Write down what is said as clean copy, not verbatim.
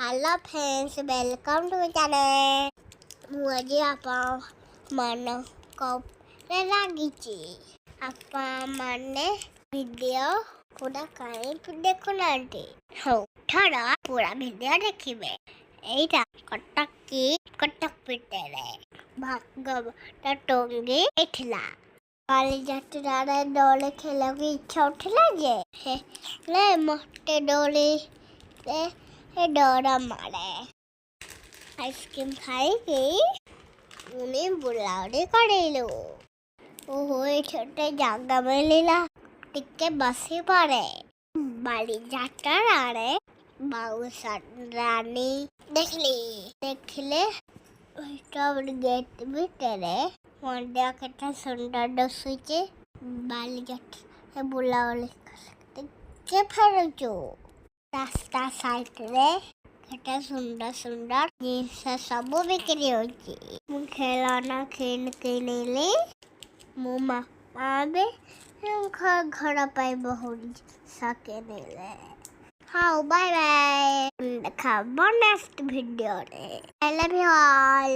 Hello friends, welcome to my channel. ମୁଁ ଆଜି ଆପଣମାନଙ୍କ ଲାଗିଛି ଆପଣମାନେ ଭିଡ଼ିଓ ପୁରା କାହିଁକି ଦେଖୁନାହାନ୍ତି? ହଉ ଥର ପୁରା ଭିଡ଼ିଓ ଦେଖିବେ। ଏଇଟା କଟକ ଭିତରେ ଭାଗବତ ଟଙ୍ଗି ହେଇଥିଲା। ବାଲିଯାତ୍ରାରେ ଦୋଳି ଖେଳିବାକୁ ଇଚ୍ଛା ଉଠିଲା ଯେ ହେଲେ ମୋତେ ଦୋଳିରେ ଡର ମାଡ଼େ। ଆଇସ୍କ୍ରିମ୍ ଖାଇକି ପୁଣି ବୁଲାବୁଲି କରିଲୁ। ଓହୋ ଏଠି ଗୋଟେ ଜାଗା ମିଳିଲା, ଟିକେ ବସି ପଡ଼େ। ବାଲିଯାତ୍ରାରେ ମାଉସା ରାଣୀ ଦେଖିଲେ ଗେଟ୍ ଭିତରେ ମନ୍ଦିର କେତେ ସୁନ୍ଦର ଦିଶୁଛି। ବାଲିଯାତ୍ରାରେ ବୁଲାବୁଲି ଟିକେ ଫେରୁଛୁ। ରାସ୍ତା ସାଇଡରେ କେତେ ସୁନ୍ଦର ଜିନିଷ ସବୁ ବିକ୍ରି ହଉଛି। ମୁଁ ଖେଳନା କିଣିଲି। ମୋ ମାମା ବି ଘର ପାଇଁ ବହୁତ ଜିନିଷ କିଣିଲେ। ହଉ ବାଏ ବାଏ, ଦେଖା ହବ ନେକ୍ସଟ ଭିଡ଼ିଓରେ। I love you all.